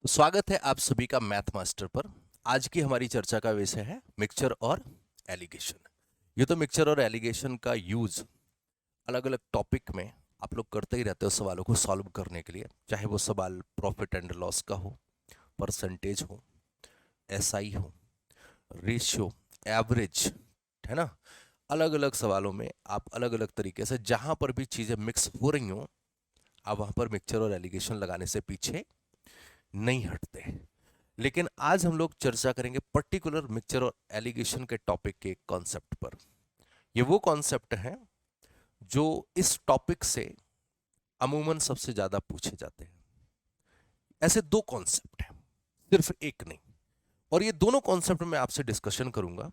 तो स्वागत है आप सभी का मैथ मास्टर पर। आज की हमारी चर्चा का विषय है मिक्सचर और एलिगेशन। ये तो मिक्सचर और एलिगेशन का यूज अलग अलग टॉपिक में आप लोग करते ही रहते हो सवालों को सॉल्व करने के लिए, चाहे वो सवाल प्रॉफिट एंड लॉस का हो, परसेंटेज हो, एसआई हो, रेशियो, एवरेज, है ना। अलग अलग सवालों में आप अलग अलग तरीके से जहां पर भी चीजें मिक्स हो रही हो, आप वहां पर मिक्सचर और एलिगेशन लगाने से पीछे नहीं हटते। लेकिन आज हम लोग चर्चा करेंगे पर्टिकुलर मिक्सचर और एलिगेशन के टॉपिक के कॉन्सेप्ट पर। ये वो कॉन्सेप्ट हैं जो इस टॉपिक से अमूमन सबसे ज्यादा पूछे जाते हैं। ऐसे दो कॉन्सेप्ट हैं, सिर्फ एक नहीं। और ये दोनों कॉन्सेप्ट में आपसे डिस्कशन करूंगा।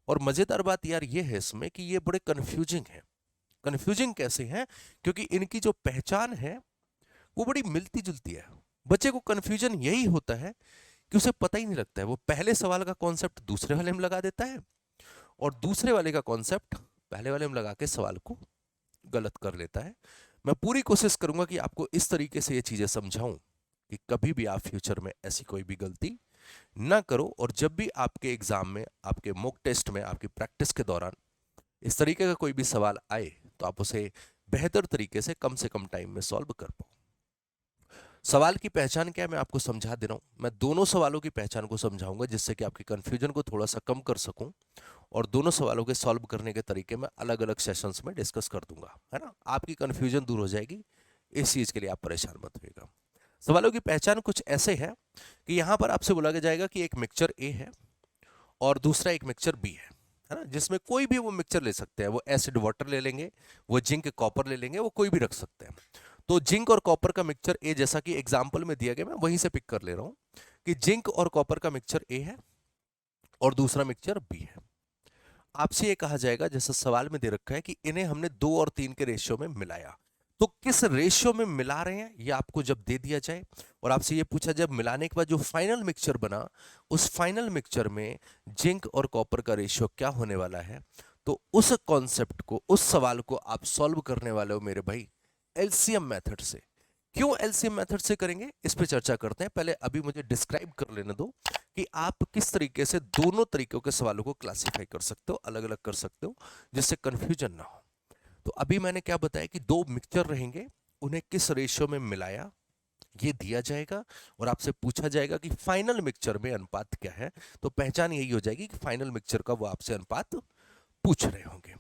और मजेदार बात यार ये है इसमें कि ये बड़े कंफ्यूजिंग है। कंफ्यूजिंग कैसे हैं? क्योंकि इनकी जो पहचान है वो बड़ी मिलती जुलती है। बच्चे को कंफ्यूजन यही होता है कि उसे पता ही नहीं लगता है। वो पहले सवाल का कॉन्सेप्ट दूसरे वाले में लगा देता है और दूसरे वाले का कॉन्सेप्ट पहले वाले में लगा के सवाल को गलत कर लेता है। मैं पूरी कोशिश करूंगा कि आपको इस तरीके से ये चीजें समझाऊं कि कभी भी आप फ्यूचर में ऐसी कोई भी गलती ना करो। और जब भी आपके एग्जाम में, आपके मॉक टेस्ट में, आपकी प्रैक्टिस के दौरान इस तरीके का कोई भी सवाल आए तो आप उसे बेहतर तरीके से कम टाइम में सॉल्व कर पाओ। सवाल की पहचान क्या है मैं आपको समझा दे रहा हूं। मैं दोनों सवालों की पहचान को समझाऊंगा जिससे कि आपके कंफ्यूजन को थोड़ा सा कम कर सकूं। और दोनों सवालों के सॉल्व करने के तरीके मैं अलग अलग सेशंस में डिस्कस कर दूंगा, है ना। आपकी कंफ्यूजन दूर हो जाएगी, इस चीज के लिए आप परेशान मत होइएगा। सवालों की पहचान कुछ ऐसे है कि यहां पर आपसे बोला जाएगा कि एक मिक्सचर ए है और दूसरा एक मिक्सचर बी है ना, जिसमें कोई भी वो मिक्सचर ले सकते हैं। वो एसिड वाटर ले लेंगे, वो जिंक कॉपर ले लेंगे, वो कोई भी रख सकते हैं। तो जिंक और कॉपर का मिक्सचर ए, जैसा कि एग्जाम्पल में दिया गया, मैं वहीं से पिक कर ले रहा हूं कि जिंक और कॉपर का मिक्सचर ए है और दूसरा मिक्सचर बी है। आपसे ये कहा जाएगा, जैसा सवाल में दे रखा है, कि इन्हें हमने 2 और 3 के रेशियो में मिलाया। तो किस रेशियो में मिला रहे हैं ये आपको जब दे दिया जाए और आपसे ये पूछा जब मिलाने के बाद जो फाइनल मिक्सचर बना, उस फाइनल मिक्सचर में जिंक और कॉपर का रेशियो क्या होने वाला है, तो उस कॉन्सेप्ट को, उस सवाल को आप सॉल्व करने वाले हो मेरे भाई एलसीएम मेथड से। क्यों एलसीएम मेथड से करेंगे इस पे चर्चा करते हैं। पहले अभी मुझे डिस्क्राइब कर लेने दो कि आप किस तरीके से दोनों तरीकों के सवालों को क्लासिफाई कर सकते हो, अलग अलग कर सकते हो, जिससे कंफ्यूजन ना हो। तो अभी मैंने क्या बताया कि 2 मिक्सचर रहेंगे, उन्हें किस रेशियो में मिलाया ये दिया जाएगा और आपसे पूछा जाएगा कि फाइनल मिक्सचर में अनुपात क्या है। तो पहचान यही हो जाएगी कि फाइनल मिक्सचर का वो आपसे अनुपात पूछ रहे होंगे।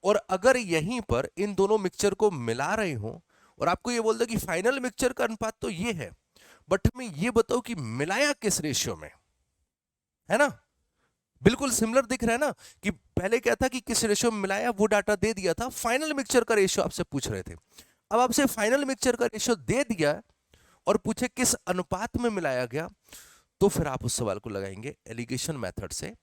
और अगर यहीं पर इन दोनों मिक्सचर को मिला रहे हो और आपको ये बोल दो कि फाइनल मिक्सचर का अनुपात तो ये है, बट हमें ये बताओ कि मिलाया किस रेशियो में, है ना। बिल्कुल सिमिलर दिख रहा है ना कि पहले क्या था कि किस रेशियो में मिलाया, वो डाटा दे दिया था। फाइनल मिक्सचर का रेशियो आपसे पूछ रहे थे। अब आपसे फाइनल मिक्सचर का रेशियो दे दिया और पूछे किस अनुपात में मिलाया गया, तो फिर आप उस सवाल को लगाएंगे एलिगेशन मेथड से।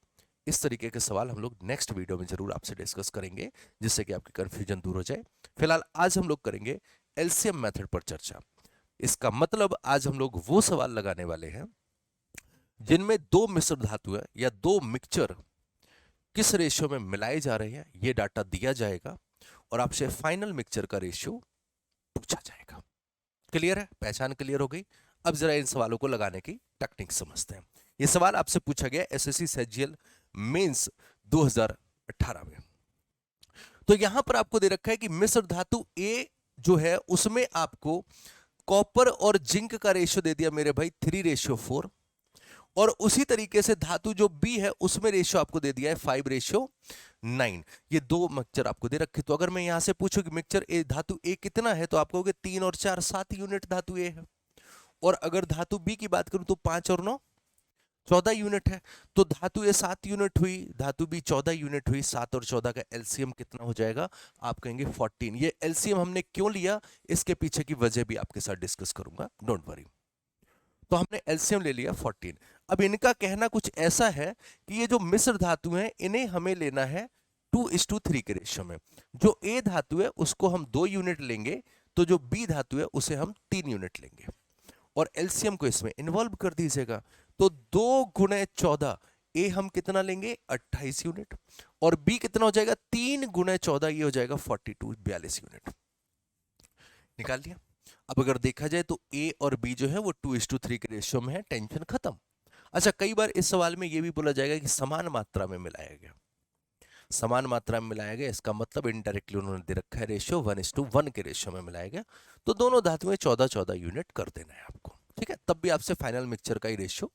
इस तरीके के सवाल हम लोग नेक्स्ट वीडियो में जरूर आपसे डिस्कस करेंगे जिससे कि आपकी कंफ्यूजन दूर हो जाए। फिलहाल आज हम लोग करेंगे एलसीएम मेथड पर चर्चा। इसका मतलब आज हम लोग वो सवाल लगाने वाले हैं जिनमें 2 मिश्र धातु है या 2 मिक्सचर किस रेशियो में मिलाए जा रहे हैं, ये डाटा दिया जाएगा और आपसे फाइनल मिक्सचर का रेशियो पूछा जाएगा। क्लियर है? पहचान क्लियर हो गई? अब जरा इन सवालों को लगाने की टेक्निक समझते हैं। ये सवाल आपसे पूछा गया एसएससी सेजियल मेंस 2018 में। तो यहां पर आपको दे रखा है कि मिश्र धातु ए जो है उसमें आपको कॉपर और जिंक का रेशियो दे दिया मेरे भाई 3:4। और उसी तरीके से धातु जो बी है उसमें रेशियो आपको दे दिया है 5:9। ये 2 मिक्सचर आपको दे रखे। तो अगर मैं यहां से पूछूं कि मिक्सचर ए, धातु ए कितना है, तो आप कहोगे 3 और 4 7 यूनिट धातु ए है। और अगर धातु बी की बात करूं तो 5 और 9 14 यूनिट है। तो धातु ए 7 यूनिट हुई, धातु बी 14 यूनिट हुई। 7 और 14 का एलसीएम कितना हो जाएगा? आप कहेंगे 14। ये एलसीएम हमने क्यों लिया, इसके पीछे की वजह भी आपके साथ डिस्कस करूंगा, डोंट वरी। तो हमने एलसीएम ले लिया 14। अब इनका कहना कुछ ऐसा है कि ये जो मिश्र धातु हैं इन्हें हमें लेना है 2:3 के रेशियो में। जो ए धातु है उसको हम 2 यूनिट लेंगे, तो जो बी धातु है उसे हम 3 यूनिट लेंगे और एलसीएम को इसमें इन्वॉल्व कर दीजिएगा। तो 2 × 14, ए हम कितना लेंगे 28 यूनिट और बी कितना हो जाएगा 3 × 14, ये हो जाएगा 42 42 यूनिट। निकाल लिया। अब अगर देखा जाए तो ए और बी जो है वो 2:3 के रेशियो में है, टेंशन खत्म। अच्छा, कई बार इस सवाल में ये भी बोला जाएगा कि समान मात्रा में मिलाया गया, समान मात्रा में मिलाया गया, इसका मतलब इनडायरेक्टली उन्होंने दे रखा है रेशियो 1:1 के रेशियो में मिलाया गया, तो दोनों धातुएं 14-14 यूनिट कर देना है आपको, ठीक है। तब भी आपसे फाइनल मिक्सचर का ही रेशियो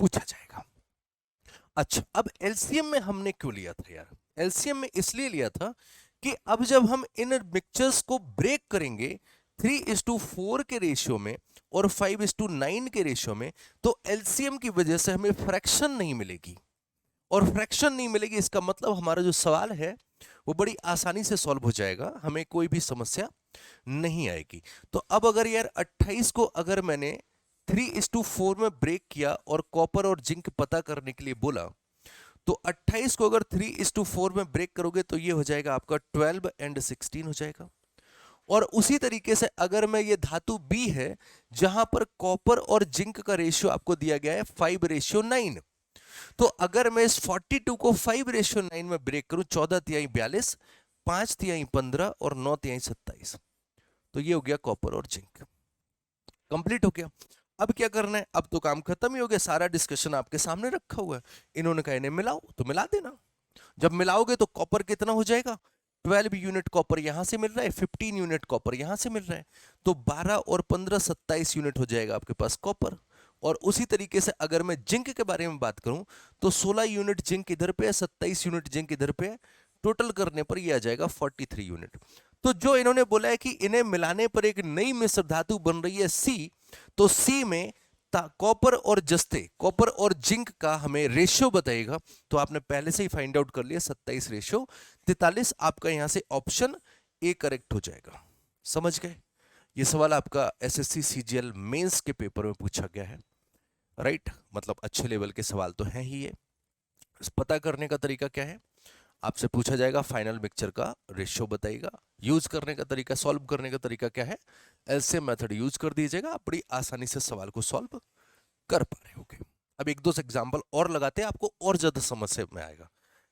पूछा जाएगा। अच्छा, अब एलसीएम में हमने क्यों लिया था यार? एलसीएम में इसलिए लिया था कि अब जब हम इन मिक्सचर्स को ब्रेक करेंगे 3:4 के रेशियो में और 5:9 के रेशियो में, तो एलसीएम की वजह से हमें फ्रैक्शन नहीं मिलेगी, और फ्रैक्शन नहीं मिलेगी इसका मतलब हमारा जो सवाल है वो बड़ी आसानी से सॉल्व हो जाएगा, हमें कोई भी समस्या नहीं आएगी। तो अब अगर यार 28 को अगर मैंने 3:4 में ब्रेक किया और कॉपर और जिंक पता करने के लिए बोला, तो 28 को अगर 3:4 में ब्रेक करोगे तो ये हो जाएगा आपका 12 और 16 हो जाएगा। और उसी तरीके से अगर मैं ये धातु बी है जहां पर कॉपर और जिंक का रेशियो आपको दिया गया है 5:9, तो अगर मैं इस 42 को 5:9 में ब्रेक करूं, 14 तिहाई 42, 5 तिहाई 15 और 9 तिहाई 27, तो ये हो गया कॉपर और जिंक, कंप्लीट हो गया। अब क्या करना है? अब तो काम खत्म ही हो गया, सारा डिस्कशन आपके सामने रखा हुआ है। इन्होंने कहा इन्हें मिलाओ, तो मिला देना। जब मिलाओगे तो कॉपर कितना हो जाएगा? 12 यूनिट कॉपर यहां से मिल रहा है, 15 यूनिट कॉपर यहां से मिल रहा है, तो 12 और 15 27 यूनिट हो जाएगा आपके पास कॉपर। और उसी तरीके से अगर मैं जिंक के बारे में बात करूं तो 16 यूनिट जिंक इधर पे है, 27 यूनिट जिंक इधर पे है, टोटल करने पर ये आ जाएगा 43 यूनिट। तो जो इन्होंने बोला है कि इन्हें मिलाने पर एक नई मिश्र धातु बन रही है सी, तो सी में कॉपर और जस्ते, कॉपर और जिंक का हमें रेशियो बताएगा, तो आपने पहले से ही फाइंड आउट कर लिया 27:43, आपका यहां से ऑप्शन ए करेक्ट हो जाएगा। समझ गए? ये सवाल आपका एसएससी सीजीएल मेंस के पेपर में पूछा गया है, राइट? मतलब अच्छे लेवल के सवाल तो हैं ही ये। पता करने का तरीका क्या है? आपसे पूछा जाएगा फाइनल मिक्सचर का रेशियो बताइएगा, यूज करने का तरीका, सॉल्व करने का तरीका क्या है? एलसीएम मेथड यूज कर दीजिएगा, आप बड़ी आसानी से सवाल को सॉल्व कर पा रहे होगे। अब एक दो एग्जांपल और लगाते हैं, आपको और ज्यादा समझ में आएगा,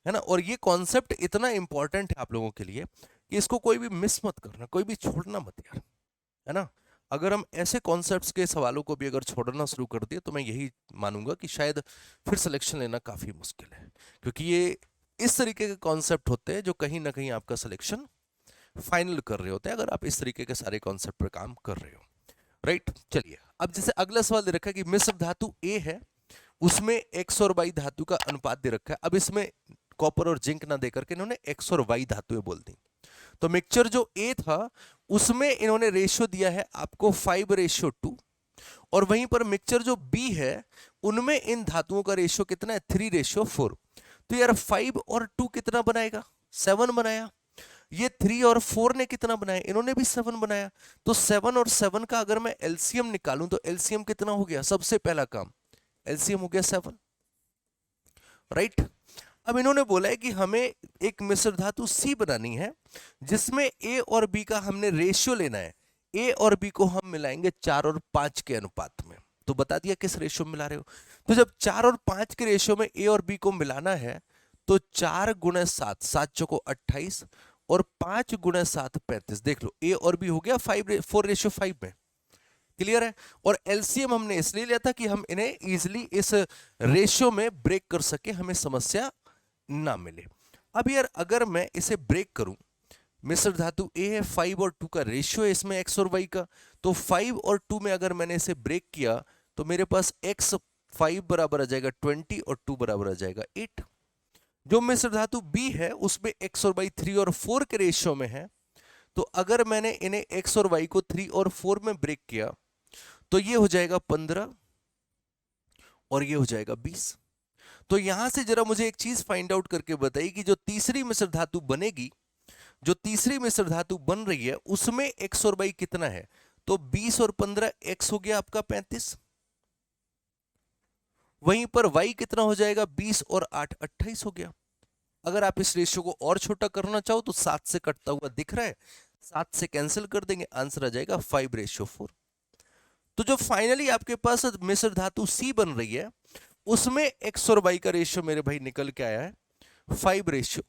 है ना। और ये कॉन्सेप्ट इतना इंपॉर्टेंट है आप लोगों के लिए कि इसको कोई भी मिस मत करना, कोई भी छोड़ना मत यार, है ना। अगर हम ऐसे कॉन्सेप्ट्स के सवालों को भी अगर छोड़ना शुरू कर दिए तो मैं यही मानूंगा कि शायद फिर सिलेक्शन लेना काफी मुश्किल है, क्योंकि ये इस तरीके के कॉन्सेप्ट होते हैं जो कहीं ना कहीं आपका सिलेक्शन फाइनल कर रहे होते हैं, अगर आप इस तरीके के सारे कॉन्सेप्ट पर काम कर रहे हो, राइट। चलिए, अब जैसे अगला सवाल दे रखा है कि मिश्र धातु ए है, उसमें एक्स और वाई धातु का अनुपात दे रखा है। अब इसमें कॉपर और जिंक ना देकर के इन्होंने एक्स और वाई धातुएं बोल दी। तो मिक्सचर जो ए था उसमें इन्होंने रेशियो दिया है आपको 5:2, और वहीं पर मिक्सचर जो बी है उनमें इन धातुओं का रेशियो कितना है? 3:4। तो यार 5 और 2 कितना बनाएगा? 7 बनाया। ये 3 और 4 ने कितना बनाया? इन्होंने भी 7 बनाया। तो 7 और 7 का अगर मैं एलसीएम निकालूं तो एलसीएम कितना हो गया? सबसे पहला काम एलसीएम हो गया 7, राइट। अब इन्होंने बोला है कि हमें एक मिश्र धातु सी बनानी है जिसमें ए और बी का हमने रेशियो लेना है। ए और बी को हम मिलाएंगे 4 और 5 के अनुपात में। तो बता दिया किस रेशियो में मिला रहे हो। तो जब 4 और 5 के रेशियो में ए और बी को मिलाना है तो 4 × 7, 7 चौको 28, और 5 × 7 35। देख लो, ए और बी हो गया 4:5 में। क्लियर है? और एलसीएम हमने इसलिए लिया था कि हम इन्हें इजिली इस रेशियो में ब्रेक कर सके, हमें समस्या ना मिले। अब यार अगर मैं इसे ब्रेक करूं, मिश्र धातु ए है, 5 और 2 का रेशियो है इसमें एक्स और वाई का, तो 5 और 2 में अगर मैंने इसे ब्रेक किया तो मेरे पास x 5 बराबर आ जाएगा 20 और 2 बराबर आ जाएगा 8। जो मिश्र धातु बी है उसमें x और y 3 और 4 के रेशियो में है, तो अगर मैंने इन्हें x और y को 3 और 4 में ब्रेक किया तो ये हो जाएगा 15 और ये हो जाएगा 20। तो यहां से जरा मुझे एक चीज फाइंड आउट करके बताइए कि जो तीसरी मिश्र धातु बनेगी, जो तीसरी मिश्र धातु बन रही है उसमें x और y कितना है? तो 20 और 15 x हो गया आपका 35, वहीं पर y कितना हो जाएगा? 20 और 8 28 हो गया। अगर आप इस रेशियो को और छोटा करना चाहो तो 7 से कटता हुआ दिख रहा है, 7 से कैंसिल कर देंगे, आंसर आ जाएगा 5:4। तो जो फाइनली आपके पास मिश्र धातु सी बन रही है उसमें x और y का रेशियो मेरे भाई निकल के आया है 5:4।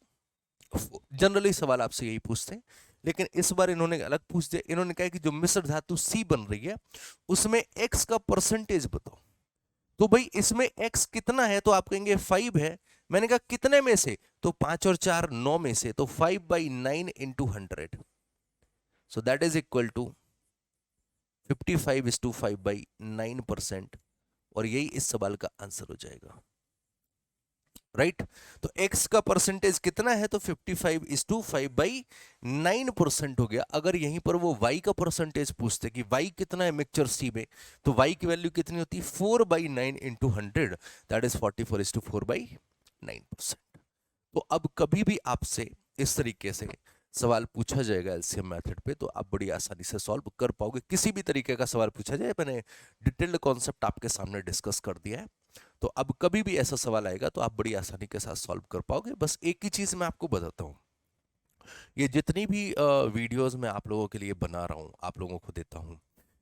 जनरली सवाल आपसे यही पूछते हैं, लेकिन इस बार इन्होंने अलग पूछ दिया, इन्होंने कहा कि जो मिश्र धातु सी बन रही है उसमें एक्स का परसेंटेज बताओ। तो भाई इसमें x कितना है, तो आप कहेंगे 5 है। मैंने कहा कितने में से, तो 5 और 4 9 में से, तो 5/9 into 100, so that is equal to 55:5/9%, और यही इस सवाल का आंसर हो जाएगा, राइट। तो x का परसेंटेज कितना है, तो 55:5/9% हो गया। अगर यहीं पर वो y का परसेंटेज पूछते कि y कितना है मिक्सचर C में, तो y की वैल्यू कितनी होती है, 4/9 इंटू 100, दैट इज 44:4/9%। तो अब कभी भी आपसे इस तरीके से सवाल पूछा जाएगा एलसीएम मेथड पे, तो आप बड़ी आसानी से सॉल्व कर पाओगे। किसी भी तरीके का सवाल पूछा जाए, मैंने डिटेल्ड कॉन्सेप्ट आपके सामने डिस्कस कर दिया है, तो अब कभी भी ऐसा सवाल आएगा तो आप बड़ी आसानी के साथ सॉल्व कर पाओगे। बस एक ही चीज मैं आपको बताता हूँ, ये जितनी भी वीडियोस मैं आप लोगों के लिए बना रहा हूँ, आप लोगों को देता हूँ,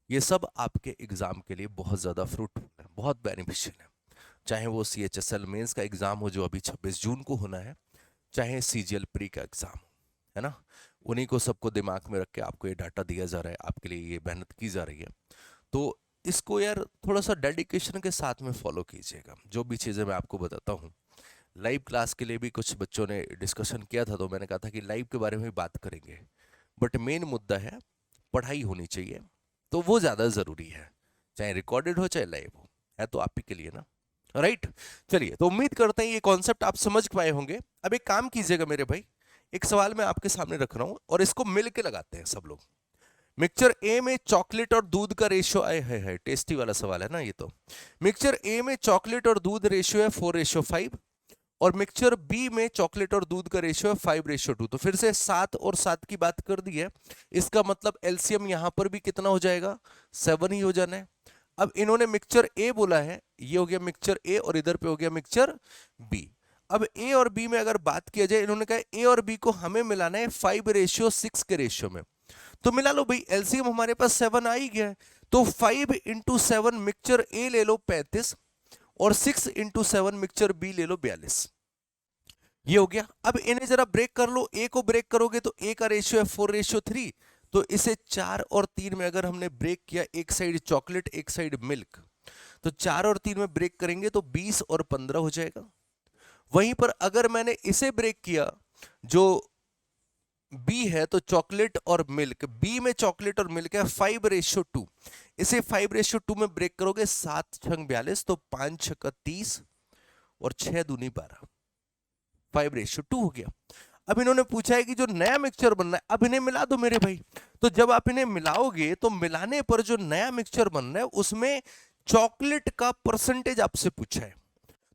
ये सब आपके एग्जाम के लिए बहुत ज्यादा फ्रूटफुल है, बहुत बेनिफिशियल है। चाहे वो CHSL मेंस का एग्जाम हो जो अभी 26 जून को होना है, चाहे CGL प्री का एग्जाम हो, है ना, उन्हीं को सबको दिमाग में रख के आपको ये डाटा दिया जा रहा है, आपके लिए ये मेहनत की जा रही है। तो इसको यार थोड़ा सा डेडिकेशन के साथ में फॉलो कीजिएगा। जो भी चीज़ें मैं आपको बताता हूँ, लाइव क्लास के लिए भी कुछ बच्चों ने डिस्कशन किया था, तो मैंने कहा था कि लाइव के बारे में भी बात करेंगे, बट मेन मुद्दा है पढ़ाई होनी चाहिए, तो वो ज़्यादा ज़रूरी है, चाहे रिकॉर्डेड हो चाहे लाइव हो, है तो आप ही के लिए ना, राइट। चलिए, तो उम्मीद करते हैं ये कॉन्सेप्ट आप समझ पाए होंगे। अब एक काम कीजिएगा मेरे भाई, एक सवाल मैं आपके सामने रख रहा हूँ और इसको मिल के लगाते हैं सब लोग। मिक्सचर ए में चॉकलेट और दूध का रेशियो आए है टेस्टी वाला सवाल है ना ये तो। मिक्सचर ए में चॉकलेट और दूध रेशियो है 4:5, और मिक्सचर बी में चॉकलेट और दूध का रेशियो है 5:2। तो फिर से 7 और 7 की बात कर दी है, इसका मतलब एलसीएम यहां पर भी कितना हो जाएगा, 7 ही हो जाना है। अब इन्होंने मिक्सचर ए बोला है, ये हो गया मिक्सचर ए, और इधर पे हो गया मिक्सचर बी। अब ए और बी में अगर बात किया जाए, इन्होंने कहा ए और बी को हमें मिलाना है 5:6 के रेशियो में, तो मिला लो भाई, एलसीएम हमारे पास 7 आ ही गया है, तो 5 × 7 मिक्सचर ए ले लो 35, और 6 × 7 मिक्सचर बी ले लो 42, ये हो गया। अब इन्हें जरा ब्रेक कर लो, ए को ब्रेक करोगे तो ए का रेशियो है 4:3, तो इसे 4 और 3 में अगर हमने ब्रेक किया, एक साइड चॉकलेट एक साइड मिल्क, तो 4 और 3 में ब्रेक करेंगे तो 20 और 15 हो जाएगा। वहीं पर अगर मैंने इसे ब्रेक किया, जो बी है, तो चॉकलेट और मिल्क, बी में चॉकलेट और मिल्क है 5:2, इसे 5:2 में ब्रेक करोगे, 7 × 42, तो 5 × 30 और 6 दूनी 12, 5:2 हो गया। अब इन्होंने पूछा है कि जो नया मिक्सचर बनना है, अब इन्हें मिला दो मेरे भाई। तो जब आप इन्हें मिलाओगे तो मिलाने पर जो नया मिक्सचर बनना है उसमें चॉकलेट का परसेंटेज आपसे पूछा है,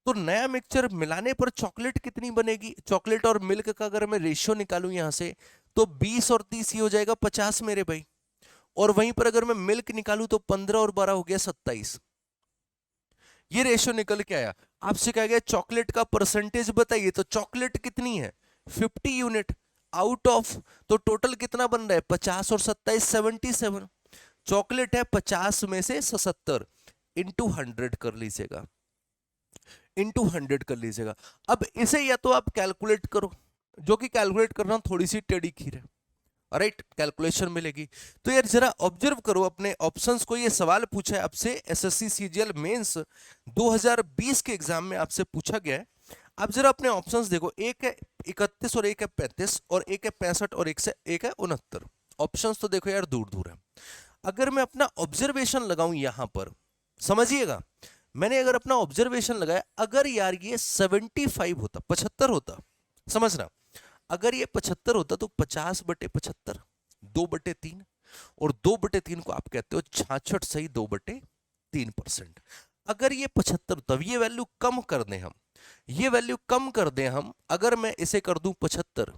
तो नया मिक्सचर मिलाने पर चॉकलेट कितनी बनेगी, चॉकलेट और मिल्क का अगर मैं रेशियो निकालूं यहां से, तो 20 और 30 ही हो जाएगा 50 मेरे भाई, और वहीं पर अगर मैं मिल्क निकालूं तो 15 और 12 हो गया 27, ये रेशियो निकल के आया। आपसे कहा गया चॉकलेट का परसेंटेज बताइए, तो चॉकलेट कितनी है 50 यूनिट आउट ऑफ, तो टोटल कितना बन रहा है 50 और 27 77, चॉकलेट है 50 में से 77, इंटू 100 कर लीजिएगा, इंटू 100 कर लीजिएगा। अब इसे या तो आप कैलकुलेट करो, जो कि कैलकुलेट करना थोड़ी सी टेढ़ी खीर है, राइट, कैलकुलेशन मिलेगी। तो यार जरा ऑब्जर्व करो अपने ऑप्शंस को, ये सवाल पूछा है आपसे एसएससी सीजीएल मेंस 2020 के एग्जाम में आपसे पूछा गया है। आप जरा अपने ऑप्शंस देखो, एक है 31 और एक है 35 और एक है 65 और एक है 69। ऑप्शंस तो देखो यार दूर दूर है। अगर मैं अपना ऑब्जर्वेशन लगाऊं यहां पर, समझिएगा, मैंने अगर अपना ऑब्जर्वेशन लगाया, अगर यार ये 75 होता, 75 होता, समझना, अगर ये 75 होता तो 50/75 2/3, और 2/3 को आप कहते हो 66 सही 2/3%। अगर ये 75, तब ये वैल्यू कम कर दें हम, ये वैल्यू कम कर दें हम, अगर मैं इसे कर दूं 75,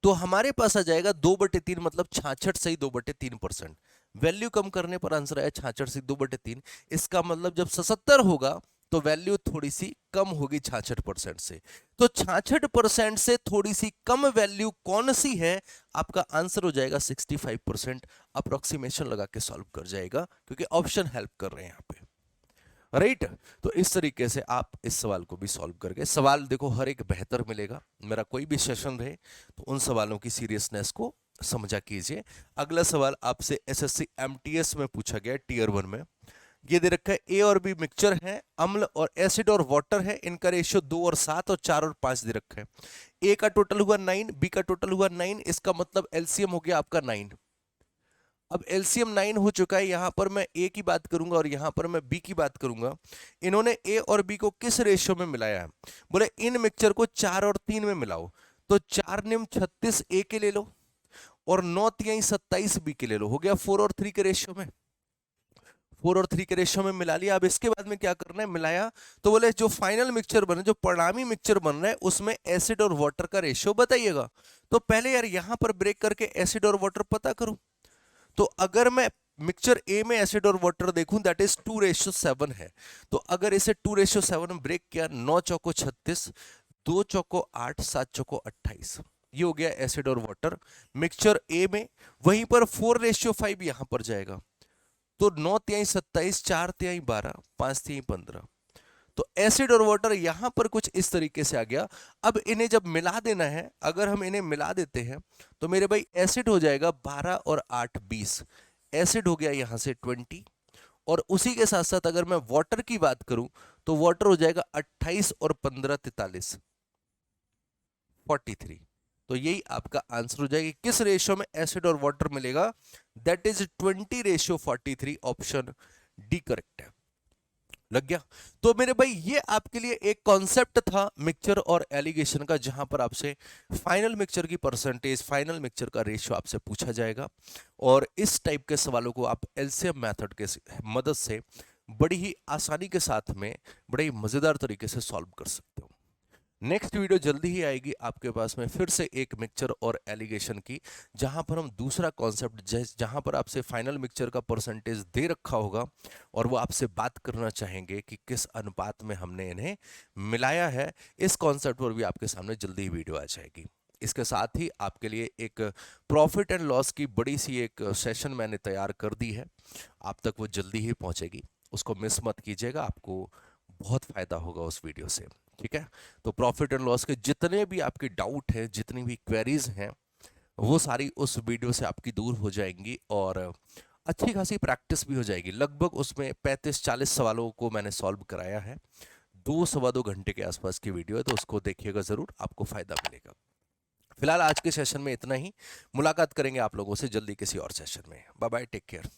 तो हमारे पास आ जाएगा 2/3, मतलब 66 सही 2/3%। वैल्यू कम करने पर आंसर आया 66 सही 2/3। इसका मतलब जब 77 होगा तो वैल्यू थोड़ी सी कम होगी 66% से, तो 66% से थोड़ी सी कम वैल्यू कौन सी है, आपका आंसर हो जाएगा 65%। अप्रोक्सीमेशन लगा के सॉल्व कर जाएगा, क्योंकि ऑप्शन हेल्प कर रहे हैं यहाँ पे, राइट। तो इस तरीके से आप इस सवाल को भी सॉल्व करके, सवाल देखो हर एक बेहतर मिलेगा। मेरा कोई भी सेशन रहे तो उन सवालों की सीरियसनेस को समझा कीजिए। अगला सवाल आपसे एसएससी एमटीएस में पूछा गया टीयर 1 में। ये दे रखा है ए और बी मिक्सचर है, अम्ल और एसिड और वाटर है, इनका रेशियो 2 और 7 और 4 और 5 दे रखा है। ए का टोटल हुआ 9, बी का टोटल हुआ 9, इसका मतलब एलसीएम हो गया आपका 9। अब एलसीएम 9 हो चुका है, यहां पर मैं ए की बात करूंगा और यहां पर मैं बी की बात करूंगा। इन्होंने ए और बी को किस रेशियो में मिलाया है? बोले इन मिक्सचर को 4 और 3 में मिलाओ। तो 4 निम 36 ए के ले लो और 9 तिहाई 27 बी के ले लो। हो गया 4 और 3 के रेशियो में, 4 और 3 के रेशियो में मिला लिया। अब इसके बाद में क्या करना है? मिलाया तो बोले जो फाइनल मिक्सचर बन रहा है, जो परिणामी मिक्सचर बन रहा है, उसमें एसिड और वाटर का रेशियो बताइएगा। तो पहले यार यहां पर ब्रेक करके एसिड और वाटर पता करूं। तो अगर मैं मिक्सचर ए में एसिड और वाटर देखूं, दैट इज 2:7 है। तो अगर इसे 2:7 में ब्रेक किया, 9 चौको 36, 2 चौको 8, 7 चौको 28, ये हो गया एसिड और वाटर मिक्सचर ए में। वहीं पर 4:5 यहां पर जाएगा। तो 9 तिहाई 27, 4 तिहाई 12, 5 तिहाई 15। तो एसिड और वाटर यहां पर कुछ इस तरीके से आ गया। अब इन्हें जब मिला देना है, अगर हम इन्हें मिला देते हैं तो मेरे भाई एसिड हो जाएगा 12 और 8 20, एसिड हो गया यहां से 20। और उसी के साथ साथ अगर मैं वाटर की बात करूं तो वाटर हो जाएगा 28 और 15 43 43। तो यही आपका आंसर हो जाएगा। किस रेशियो में एसिड और वाटर मिलेगा? That is 20:43। Option D correct है। लग गया? तो मेरे भाई ये आपके लिए एक कॉन्सेप्ट था मिक्सचर और एलिगेशन का, जहां पर आपसे फाइनल मिक्सचर की परसेंटेज, फाइनल मिक्सचर का रेशियो आपसे पूछा जाएगा। और इस टाइप के सवालों को आप एलसीएम मेथड के मदद से बड़ी ही आसानी के साथ में बड़े ही मजेदार तरीके से सॉल्व कर सकते हो। नेक्स्ट वीडियो जल्दी ही आएगी आपके पास में, फिर से एक मिक्सचर और एलिगेशन की, जहां पर हम दूसरा कॉन्सेप्ट, जहां पर आपसे फाइनल मिक्सचर का परसेंटेज दे रखा होगा और वो आपसे बात करना चाहेंगे कि किस अनुपात में हमने इन्हें मिलाया है। इस कॉन्सेप्ट पर भी आपके सामने जल्दी ही वीडियो आ जाएगी। इसके साथ ही आपके लिए एक प्रॉफिट एंड लॉस की बड़ी सी एक सेशन मैंने तैयार कर दी है, आप तक वो जल्दी ही पहुंचेगी, उसको मिस मत कीजिएगा, आपको बहुत फायदा होगा उस वीडियो से। ठीक है? तो प्रॉफिट एंड लॉस के जितने भी आपके डाउट हैं, जितनी भी क्वेरीज हैं, वो सारी उस वीडियो से आपकी दूर हो जाएंगी और अच्छी खासी प्रैक्टिस भी हो जाएगी। लगभग उसमें 35-40 सवालों को मैंने सॉल्व कराया है। 2 सवा 2 घंटे के आसपास की वीडियो है, तो उसको देखिएगा जरूर, आपको फायदा मिलेगा। फिलहाल आज के सेशन में इतना ही। मुलाकात करेंगे आप लोगों से जल्दी किसी और सेशन में। Bye bye, take care.